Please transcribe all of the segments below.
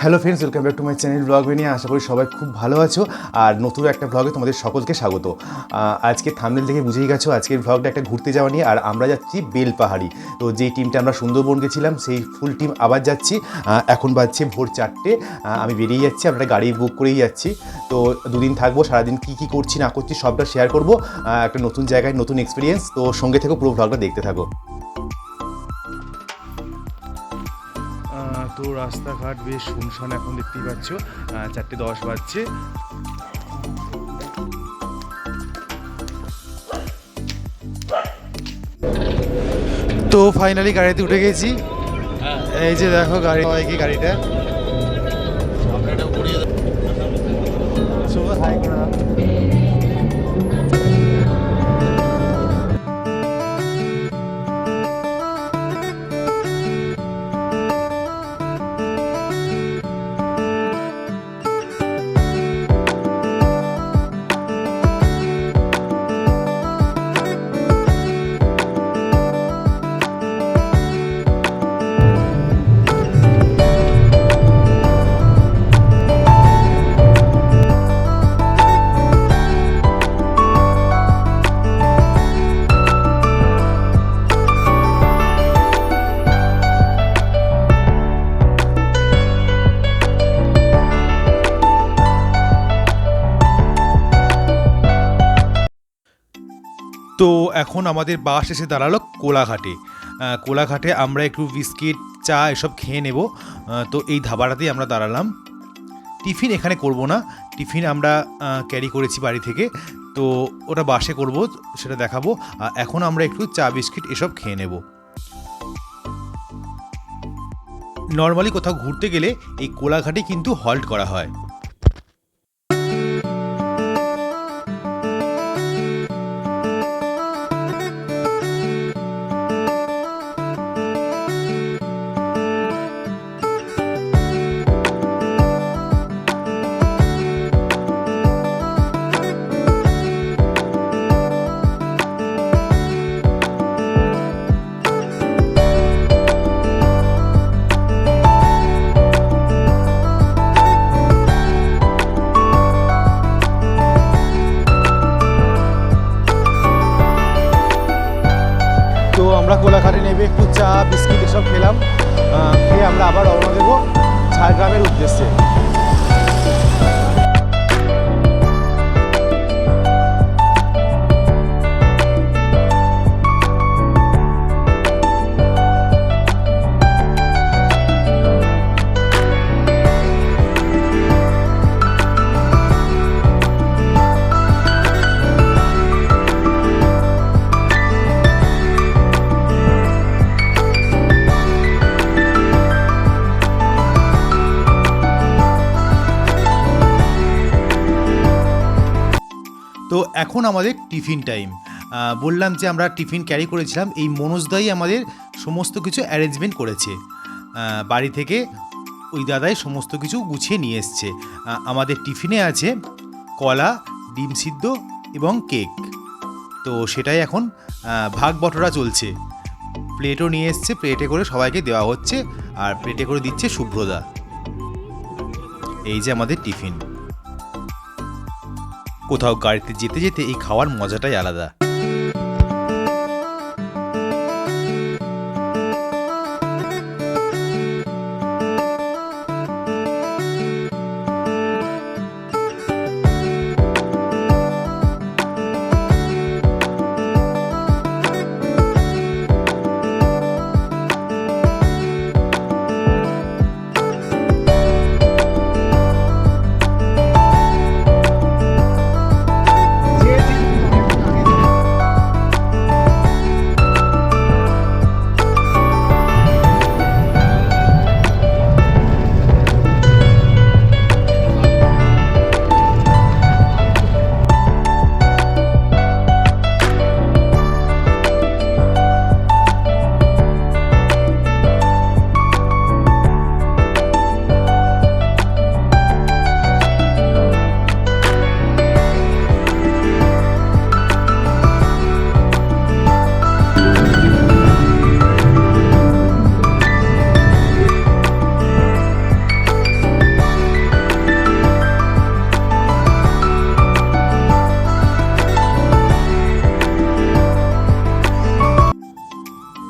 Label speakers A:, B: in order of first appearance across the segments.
A: Hello friends, welcome back to my channel blog নিয়ে। আশা করি সবাই খুব ভালো আছো। আর নতুন একটা ব্লগে তোমাদের সকলকে স্বাগত। আজকে থাম্বনেল থেকে বুঝেই গেছো আজকের ব্লগটা একটা ঘুরতে যাওয়া নিয়ে। আর আমরা যাচ্ছি বেলপাহাড়ি। তো যেই টিমটা আমরা সুন্দরবন গেছিলাম সেই ফুল টিম আবার যাচ্ছি। এখন বাজছে ভোর 4টে। আমি বেরিয়ে যাচ্ছি, আমরা গাড়ি বুক করেই যাচ্ছি। তো দুদিন থাকবো, সারাদিন কী করছি না করছি সবটা শেয়ার করবো। একটা নতুন জায়গায় নতুন এক্সপিরিয়েন্স। তো সঙ্গে থেকো, পুরো ব্লগটা দেখতে থাকো। তো রাস্তাঘাট বেশ শুনশান এখন দেখতেই পাচ্ছ। 4:10 বাজছে। তো ফাইনালি গাড়িতে উঠে গেছি। এই যে দেখো গাড়ি, কি গাড়িটা হাই করে দাও। তো এখন আমাদের বাস এসে দাঁড়ালো কোলাঘাটে। কোলাঘাটে আমরা একটু বিস্কিট, চা এসব খেয়ে নেব। তো এই ধাবাটাতেই আমরা দাঁড়ালাম। টিফিন এখানে করব না, টিফিন আমরা ক্যারি করেছি বাড়ি থেকে। তো ওটা বাসে করব, সেটা দেখাবো। এখন আমরা একটু চা বিস্কিট এসব খেয়ে নেব। নর্মালি কোথাও ঘুরতে গেলে এই কোলাঘাটে কিন্তু হল্ট করা হয়। তো আমরা কোলাঘাটে নেবে একটু চা বিস্কিট এসব খেলাম। খেয়ে আমরা আবার রওনা দেবো ঝাড়গ্রামের উদ্দেশ্যে। তো এখন আমাদের টিফিন টাইম। বললাম যে আমরা টিফিন ক্যারি করেছিলাম, এই মনোজদাই আমাদের সমস্ত কিছু অ্যারেঞ্জমেন্ট করেছে। বাড়ি থেকে ওই দাদাই সমস্ত কিছু গুছিয়ে নিয়ে এসছে। আমাদের টিফিনে আছে কলা, ডিম সিদ্ধ এবং কেক। তো সেটাই এখন ভাগ বটরা চলছে। প্লেটও নিয়ে এসছে, প্লেটে করে সবাইকে দেওয়া হচ্ছে। আর প্লেটে করে দিচ্ছে শুভ্রদা। এই যে আমাদের টিফিন। কোথাও গাড়িতে যেতে যেতে এই খাওয়ার মজাটাই আলাদা।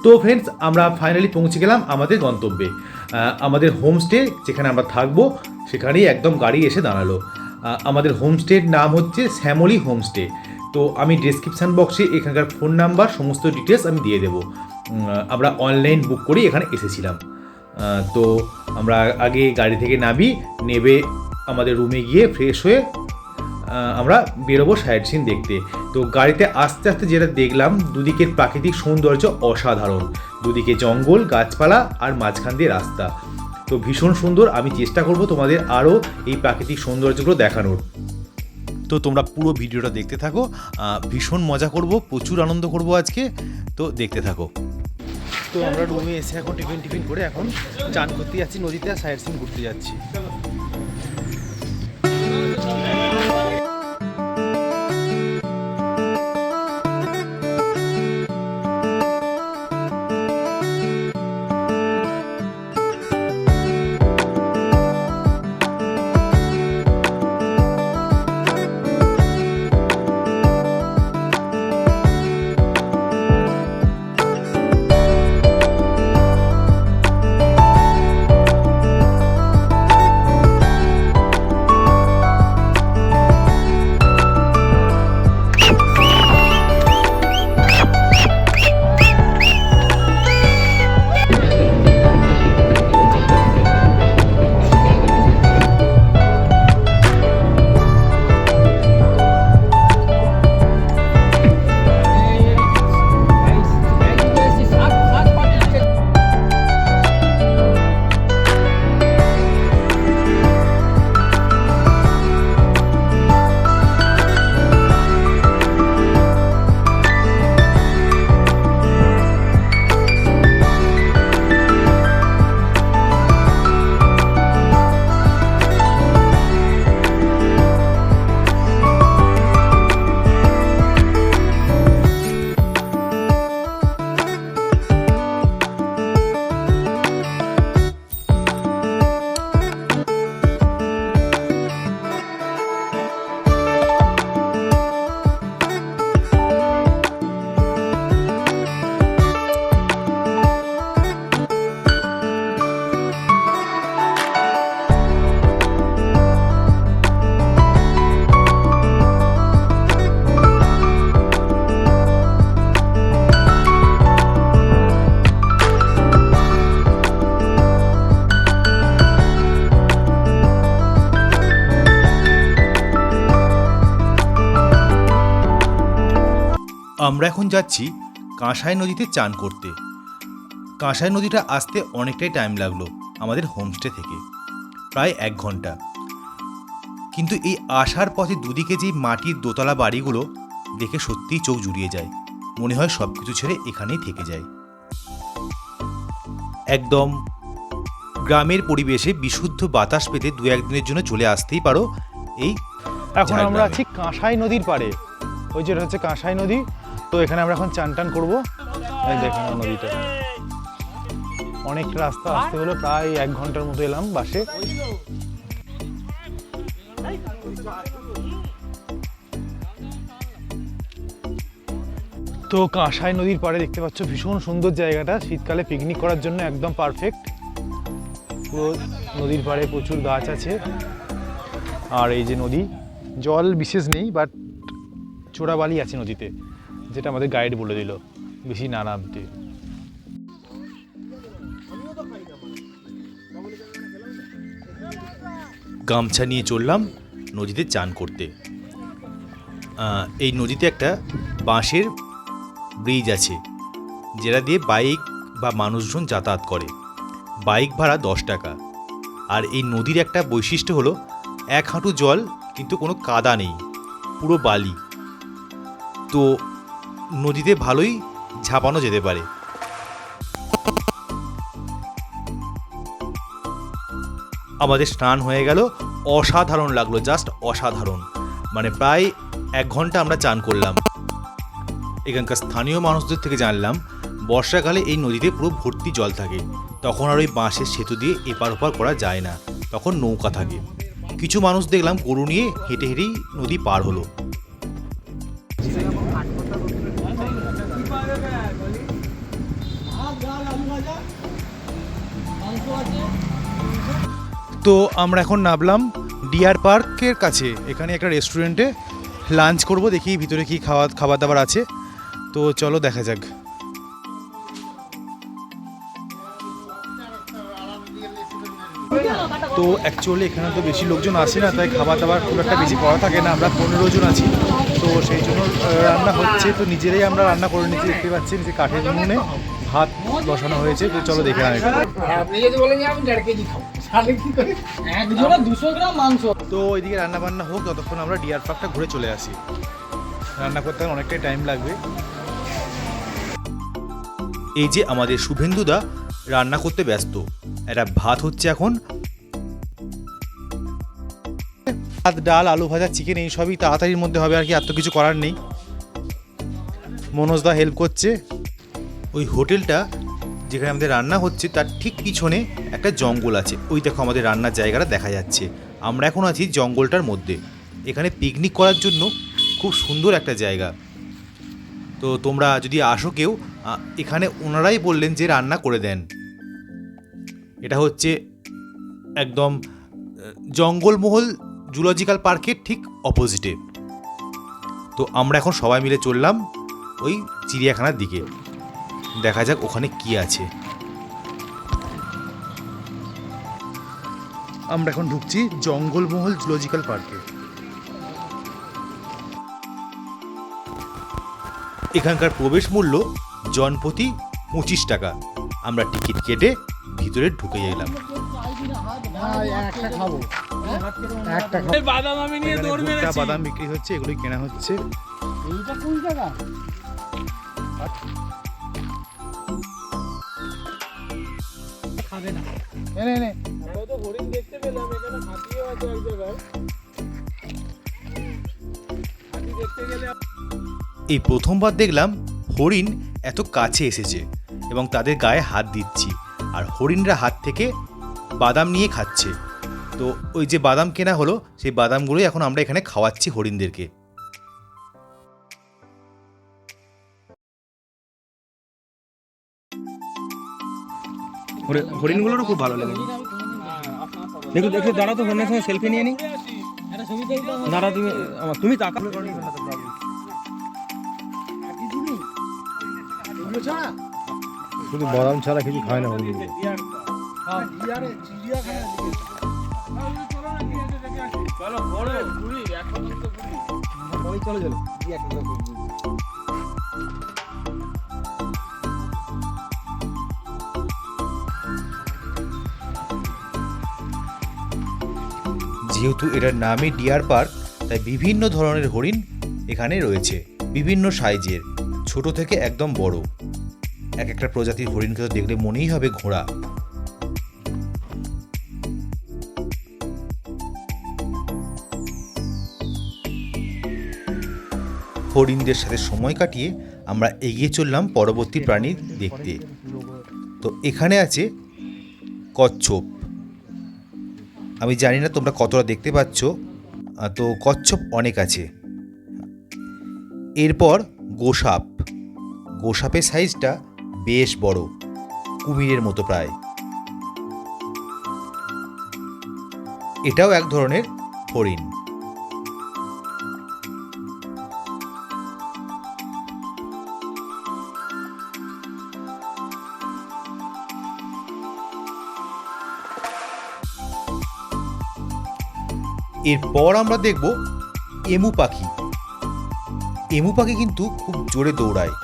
A: তো ফ্রেন্ডস, আমরা ফাইনালি পৌঁছে গেলাম আমাদের গন্তব্যে। আমাদের হোমস্টে যেখানে আমরা থাকবো সেখানেই একদম গাড়ি এসে দাঁড়ালো। আমাদের হোমস্টের নাম হচ্ছে শ্যামলী হোমস্টে। তো আমি ডেসক্রিপশান বক্সে এখানকার ফোন নাম্বার সমস্ত ডিটেলস আমি দিয়ে দেবো। আমরা অনলাইন বুক করেই এখানে এসেছিলাম। তো আমরা আগে গাড়ি থেকে নামি, নেবে আমাদের রুমে গিয়ে ফ্রেশ হয়ে আমরা বেরোবো সাইট সিন দেখতে। তো গাড়িতে আস্তে আস্তে যেটা দেখলাম, দুদিকের প্রাকৃতিক সৌন্দর্য অসাধারণ। দুদিকে জঙ্গল, গাছপালা আর মাঝখান দিয়ে রাস্তা। তো ভীষণ সুন্দর। আমি চেষ্টা করব তোমাদের আরও এই প্রাকৃতিক সৌন্দর্যগুলো দেখানোর। তো তোমরা পুরো ভিডিওটা দেখতে থাকো। ভীষণ মজা করব, প্রচুর আনন্দ করব আজকে। তো দেখতে থাকো। তো আমরা রুমে এসে এখন টিফিন করে এখন চান করতে যাচ্ছি নদীতে, আর সাইট সিন ঘুরতে যাচ্ছি। আমরা এখন যাচ্ছি কাঁসাই নদীতে চান করতে। কাঁসাই নদীটা আসতে অনেকটাই টাইম লাগলো আমাদের হোমস্টে থেকে, প্রায় 1 ঘন্টা। কিন্তু এই আসার পথে দুদিকে যে মাটির দোতলা বাড়িগুলো দেখে সত্যিই চোখ জুড়িয়ে যায়। মনে হয় সব কিছু ছেড়ে এখানেই থেকে যায়। একদম গ্রামের পরিবেশে বিশুদ্ধ বাতাস পেতে 2-1 দিনের জন্য চলে আসতেই পারো এই। এখন আমরা আছি কাঁসাই নদীর পাড়ে। ওই যেটা হচ্ছে কাঁসাই নদী। তো এখানে আমরা এখন চান টান করবো। দেখেন নদীটা, অনেকটা রাস্তা আসতে হলো, প্রায় 1 ঘন্টার মতো এলাম বাসে। তো কাঁসাই নদীর পাড়ে দেখতে পাচ্ছ, ভীষণ সুন্দর জায়গাটা, শীতকালে পিকনিক করার জন্য একদম পারফেক্ট। পুরো নদীর পাড়ে প্রচুর গাছ আছে। আর এই যে নদী, জল বিশেষ নেই, বাট চোরাবালি আছে নদীতে, যেটা আমাদের গাইড বলে দিল বেশি না নামতে। গামছা নিয়ে চললাম নদীতে চান করতে। এই নদীতে একটা বাঁশের ব্রিজ আছে, যেটা দিয়ে বাইক বা মানুষজন যাতায়াত করে। বাইক ভাড়া 10 টাকা। আর এই নদীর একটা বৈশিষ্ট্য হলো 1 হাঁটু জল, কিন্তু কোনো কাদা নেই, পুরো বালি। তো নদীতে ভালোই ঝাঁপানো যেতে পারে। আমাদের স্নান হয়ে গেল, অসাধারণ লাগলো, জাস্ট অসাধারণ। মানে প্রায় 1 ঘন্টা আমরা চান করলাম। এখানকার স্থানীয় মানুষদের থেকে জানলাম বর্ষাকালে এই নদীতে পুরো ভর্তি জল থাকে। তখন আর ওই বাঁশের সেতু দিয়ে এপার ওপার করা যায় না, তখন নৌকা থাকে। কিছু মানুষ দেখলাম গরু নিয়ে হেঁটে হেঁটেই নদী পার হলো। তো আমরা এখন নামলাম ডিয়ার পার্কের কাছে। এখানে একটা রেস্টুরেন্টে লাঞ্চ করব, দেখি ভিতরে কি খাবার দাবার আছে। তো চলো দেখা যাক। তো অ্যাকচুয়ালি এখানে তো বেশি লোকজন আসে না, তাই খাবার দাবার খুব একটা বেশি করা থাকে না। আমরা 15 জন আছি, তো সেই জন্য রান্না হচ্ছে। তো নিজেরাই আমরা রান্না করে নিচ্ছি, দেখতে পাচ্ছি যে কাঠের উনুনে ভাত বসানো হয়েছে। তো চলো দেখে না। তো ওইদিকে রান্না বান্না হোক, ততক্ষণ আমরা ডিয়ার পার্কটা ঘুরে চলে আসি। রান্না করতে অনেকটাই টাইম লাগবে। এই যে আমাদের শুভেন্দুদা রান্না করতে ব্যস্ত। এটা ভাত হচ্ছে এখন, ভাত, ডাল, আলু ভাজা, চিকেন, এই সবই তাড়াতাড়ির মধ্যে হবে আর কি, আর তো কিছু করার নেই। মনোজদা হেল্প করছে। ওই হোটেলটা যেখানে আমাদের রান্না হচ্ছে তার ঠিক পিছনে একটা জঙ্গল আছে। ওই দেখো আমাদের রান্নার জায়গাটা দেখা যাচ্ছে। আমরা এখন আছি জঙ্গলটার মধ্যে। এখানে পিকনিক করার জন্য খুব সুন্দর একটা জায়গা। তো তোমরা যদি আসো কেউ, এখানে ওনারাই বললেন যে রান্না করে দেন। এটা হচ্ছে একদম জঙ্গলমহল জুলজিক্যাল পার্কের ঠিক অপোজিটে। তো আমরা এখন সবাই মিলে চললাম ওই চিড়িয়াখানার দিকে। দেখা যাক ওখানে কি আছে। আমরা এখন ঢুকছি জঙ্গলমহল জুলজিক্যাল পার্কে। এখানকার প্রবেশ মূল্য জনপ্রতি 25 টাকা। আমরা টিকিট কেটে ভিতরে ঢুকে গেলাম। বাদাম বিক্রি হচ্ছে, এগুলোই কেনা হচ্ছে। এই প্রথমবার দেখলাম হরিণ এত কাছে এসেছে এবং তাদের গায়ে হাত দিচ্ছি, আর হরিণরা হাত থেকে বাদাম নিয়ে খাচ্ছে। তো ওই যে বাদাম কেনা হলো, সেই বাদামগুলোই এখন আমরা এখানে খাওয়াচ্ছি হরিণদেরকে।
B: হরিণগুলোরও খুব ভালো লাগে। দেখো দেখো, দাঁড়া তো, হরিণের সঙ্গে সেলফি নিয়ে নি। দাঁড়া, তুমি তাকা।
C: শুধু বাদাম ছাড়া কিছু খায় না হরিণ।
A: যেহেতু এটার নামই ডিয়ার পার্ক, তাই বিভিন্ন ধরনের হরিণ এখানে রয়েছে, বিভিন্ন সাইজের, ছোট থেকে একদম বড়। এক একটা প্রজাতির হরিণকে তো দেখলে মনেই হবে ঘোড়া। হরিণদের সাথে সময় কাটিয়ে আমরা এগিয়ে চললাম পরবর্তী প্রাণী দেখতে। তো এখানে আছে কচ্ছপ। আমি জানি না তোমরা কতটা দেখতে পাচ্ছ, তো কচ্ছপ অনেক আছে। এরপর গোসাপ। গোসাপের সাইজটা বেশ বড়, কুমিরের মতো প্রায়। এটাও এক ধরনের হরিণ। এরপর আমরা দেখব এমু পাখি। এমু পাখি কিন্তু খুব জোরে দৌড়ায়।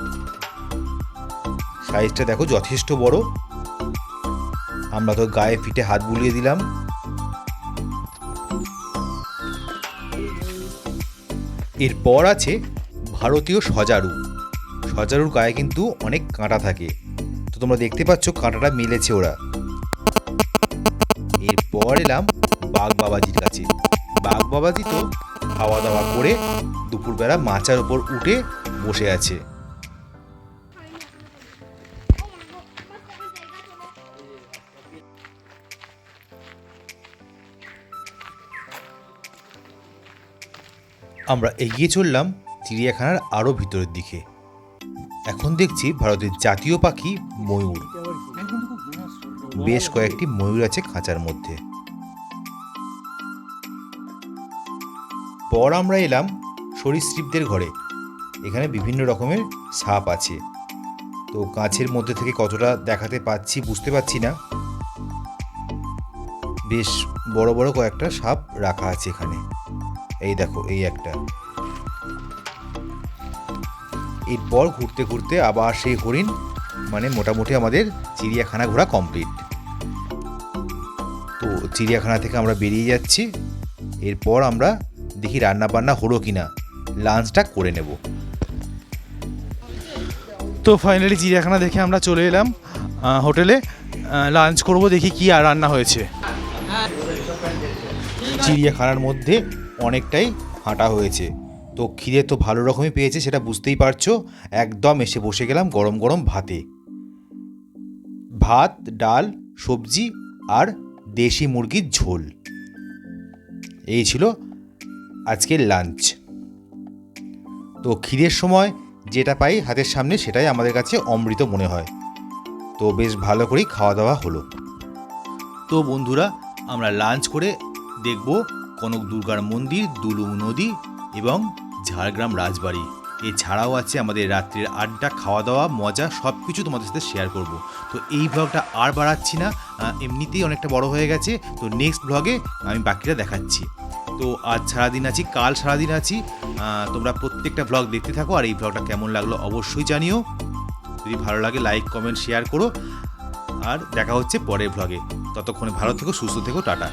A: সাইজটা দেখো যথেষ্ট বড়। আমরা তো গায়ে পিঠে হাত বুলিয়ে দিলাম। এরপর আছে ভারতীয় সজারু। সজারুর গায়ে কিন্তু অনেক কাঁটা থাকে, তো তোমরা দেখতে পাচ্ছ কাঁটাটা মেলেছে ওরা। এরপর এলাম বাঘ বাবাজির কাছে। বাঘ বাবাজি তো খাওয়া দাওয়া করে দুপুরবেলা মাচার উপর উঠে বসে আছে। আমরা এগিয়ে চললাম চিড়িয়াখানার আরও ভিতরের দিকে। এখন দেখছি ভারতের জাতীয় পাখি ময়ূর। বেশ কয়েকটি ময়ূর আছে খাঁচার মধ্যে। পর আমরা এলাম সরীসৃপদের ঘরে। এখানে বিভিন্ন রকমের সাপ আছে। তো কাঁচের মধ্যে থেকে কতটা দেখাতে পাচ্ছি বুঝতে পারছি না। বেশ বড় বড় কয়েকটা সাপ রাখা আছে এখানে। এই দেখো, এই একটা। এরপর ঘুরতে ঘুরতে আবার সেই হরিণ, মানে মোটামুটি আমাদের চিড়িয়াখানা ঘোরা কমপ্লিট। তো চিড়িয়াখানা থেকে আমরা বেরিয়ে যাচ্ছি। এরপর আমরা দেখি রান্না বান্না হলো কিনা, লাঞ্চটা করে নেব। তো ফাইনালি চিড়িয়াখানা দেখে আমরা চলে এলাম হোটেলে। লাঞ্চ করব, দেখি কি আর রান্না হয়েছে। চিড়িয়াখানার মধ্যে অনেকটাই হাঁটা হয়েছে, তো খিদে তো ভালো রকমই পেয়েছে, সেটা বুঝতেই পারছো। একদম এসে বসে গেলাম গরম গরম ভাতে। ভাত, ডাল, সবজি আর দেশি মুরগির ঝোল। এই ছিল আজকের লাঞ্চ। তো খিদের সময় যেটা পাই হাতের সামনে সেটাই আমাদের কাছে অমৃত মনে হয়। তো বেশ ভালো করেই খাওয়া দাওয়া হলো। তো বন্ধুরা, আমরা লাঞ্চ করে দেখব কনক দুর্গার মন্দির, দুলুং নদী এবং ঝাড়গ্রাম রাজবাড়ি। এছাড়াও আছে আমাদের রাত্রির আড্ডা, খাওয়া দাওয়া, মজা, সব কিছু তোমাদের সাথে শেয়ার করব। তো এই ব্লগটা আর বাড়াচ্ছি না, এমনিতেই অনেকটা বড় হয়ে গেছে। তো নেক্সট ব্লগে আমি বাকিটা দেখাচ্ছি। তো আজ সারাদিন আছি, কাল সারাদিন আছি। তোমরা প্রত্যেকটা ব্লগ দেখতে থাকো, আর এই ব্লগটা কেমন লাগলো অবশ্যই জানিও। যদি ভালো লাগে লাইক, কমেন্ট, শেয়ার করো। আর দেখা হচ্ছে পরের ব্লগে। ততক্ষণে ভালো থেকো, সুস্থ থেকো, টাটা।